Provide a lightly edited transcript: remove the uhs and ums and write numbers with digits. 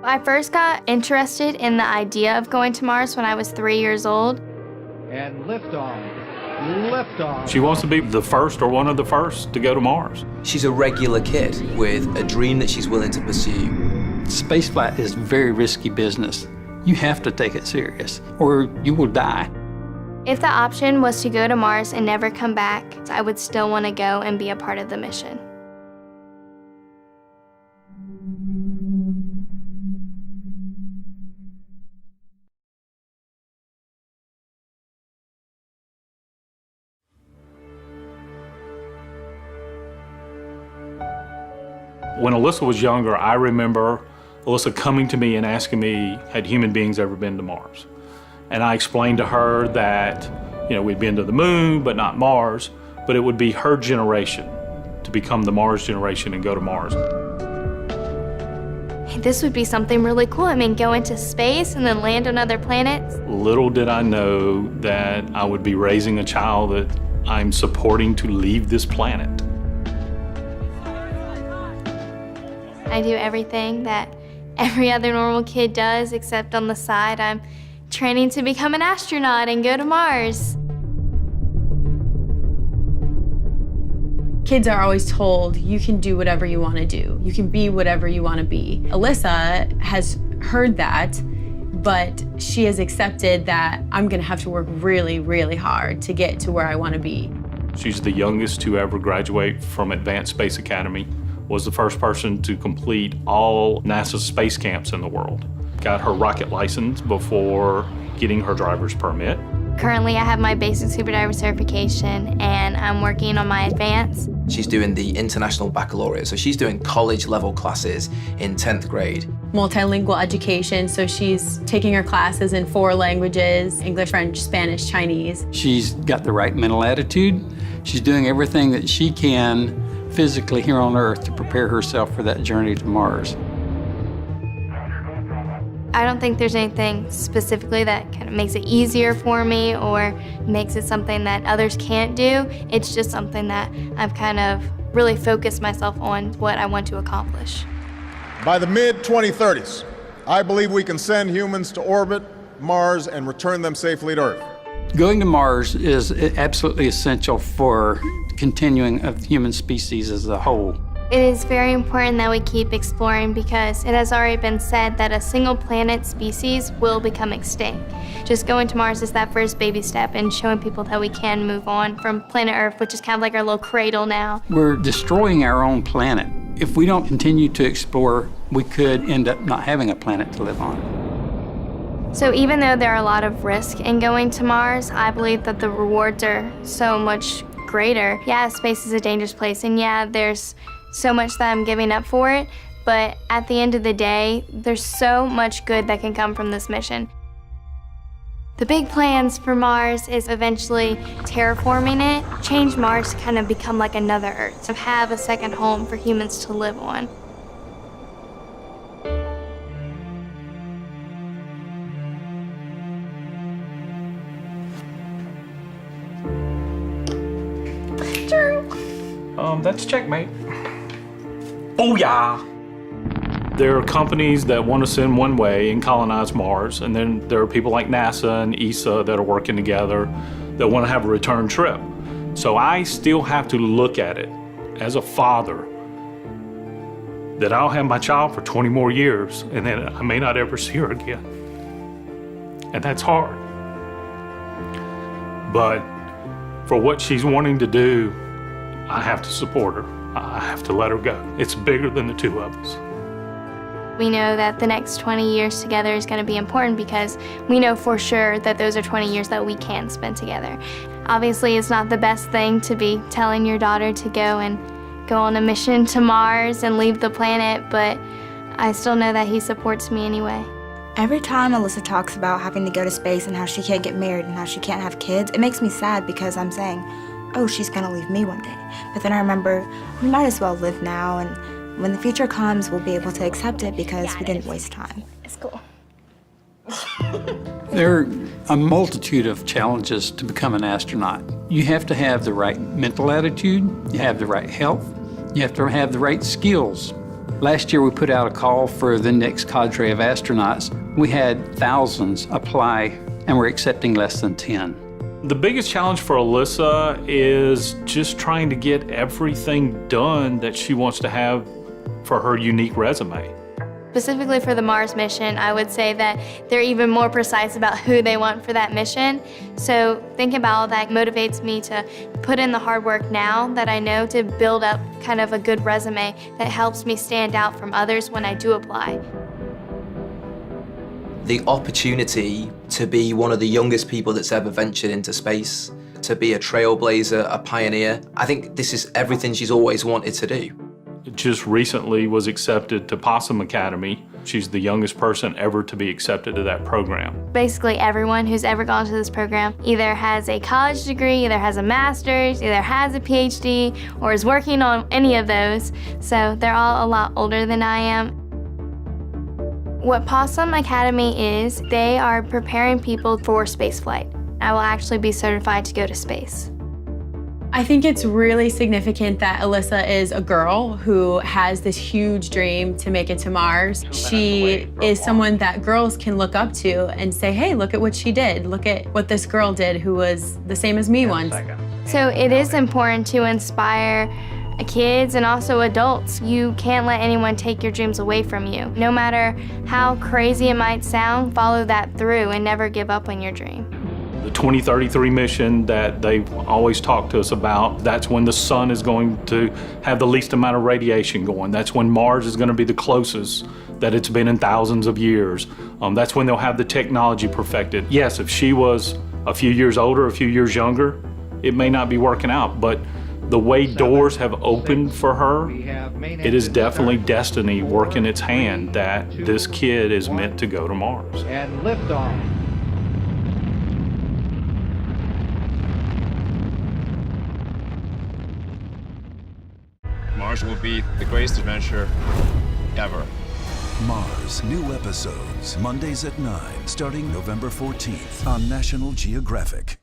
I first got interested in the idea of going to Mars when I was 3 years old. And liftoff. Liftoff. She wants to be the first or one of the first to go to Mars. She's a regular kid with a dream that she's willing to pursue. Spaceflight is very risky business. You have to take it serious, or you will die. If the option was to go to Mars and never come back, I would still want to go and be a part of the mission. When Alyssa was younger, I remember Alyssa coming to me and asking me, had human beings ever been to Mars? And I explained to her that, we'd been to the moon, but not Mars, but it would be her generation to become the Mars generation and go to Mars. This would be something really cool. I mean, go into space and then land on other planets. Little did I know that I would be raising a child that I'm supporting to leave this planet. I do everything that every other normal kid does, except on the side, I'm training to become an astronaut and go to Mars. Kids are always told, you can do whatever you want to do. You can be whatever you want to be. Alyssa has heard that, but she has accepted that I'm going to have to work really, really hard to get to where I want to be. She's the youngest to ever graduate from Advanced Space Academy, was the first person to complete all NASA's space camps in the world. Got her rocket license before getting her driver's permit. Currently, I have my basic scuba diver certification, and I'm working on my advanced. She's doing the International Baccalaureate, so she's doing college-level classes in 10th grade. Multilingual education, so she's taking her classes in 4 languages, English, French, Spanish, Chinese. She's got the right mental attitude. She's doing everything that she can physically here on Earth to prepare herself for that journey to Mars. I don't think there's anything specifically that kind of makes it easier for me or makes it something that others can't do. It's just something that I've kind of really focused myself on what I want to accomplish. By the mid-2030s, I believe we can send humans to orbit Mars and return them safely to Earth. Going to Mars is absolutely essential for continuing of the human species as a whole. It is very important that we keep exploring because it has already been said that a single planet species will become extinct. Just going to Mars is that first baby step in showing people that we can move on from planet Earth, which is kind of like our little cradle now. We're destroying our own planet. If we don't continue to explore, we could end up not having a planet to live on. So even though there are a lot of risk in going to Mars, I believe that the rewards are so much greater. Yeah, space is a dangerous place, and yeah, there's so much that I'm giving up for it, but at the end of the day, there's so much good that can come from this mission. The big plans for Mars is eventually terraforming it, change Mars to kind of become like another Earth, to have a second home for humans to live on. That's checkmate. Booyah! There are companies that want to send one way and colonize Mars, and then there are people like NASA and ESA that are working together that want to have a return trip. So I still have to look at it as a father that I'll have my child for 20 more years, and then I may not ever see her again. And that's hard. But for what she's wanting to do, I have to support her. I have to let her go. It's bigger than the two of us. We know that the next 20 years together is going to be important because we know for sure that those are 20 years that we can spend together. Obviously, it's not the best thing to be telling your daughter to go on a mission to Mars and leave the planet, but I still know that he supports me anyway. Every time Alyssa talks about having to go to space and how she can't get married and how she can't have kids, it makes me sad because I'm saying, oh, she's gonna leave me one day. But then I remember, we might as well live now, and when the future comes, we'll be able to accept it because we didn't waste time. It's cool. There are a multitude of challenges to become an astronaut. You have to have the right mental attitude, you have the right health, you have to have the right skills. Last year we put out a call for the next cadre of astronauts. We had thousands apply and we're accepting less than 10. The biggest challenge for Alyssa is just trying to get everything done that she wants to have for her unique resume. Specifically for the Mars mission, I would say that they're even more precise about who they want for that mission. So thinking about all that motivates me to put in the hard work now that I know to build up kind of a good resume that helps me stand out from others when I do apply. The opportunity to be one of the youngest people that's ever ventured into space, to be a trailblazer, a pioneer, I think this is everything she's always wanted to do. Just recently was accepted to Possum Academy. She's the youngest person ever to be accepted to that program. Basically everyone who's ever gone to this program either has a college degree, either has a master's, either has a PhD, or is working on any of those. So they're all a lot older than I am. What Possum Academy is, they are preparing people for spaceflight. I will actually be certified to go to space. I think it's really significant that Alyssa is a girl who has this huge dream to make it to Mars. She is someone that girls can look up to and say, hey, look at what she did. Look at what this girl did who was the same as me once. So it is important to inspire kids and also adults. You can't let anyone take your dreams away from you. No matter how crazy it might sound, follow that through and never give up on your dream. The 2033 mission that they've always talked to us about, that's when the sun is going to have the least amount of radiation going. That's when Mars is going to be the closest that it's been in thousands of years. That's when they'll have the technology perfected. Yes, if she was a few years older, a few years younger, it may not be working out, but the way doors have opened for her, it is definitely destiny working its hand that this kid is meant to go to Mars. And liftoff. Mars will be the greatest adventure ever. Mars, new episodes, Mondays at 9, starting November 14th on National Geographic.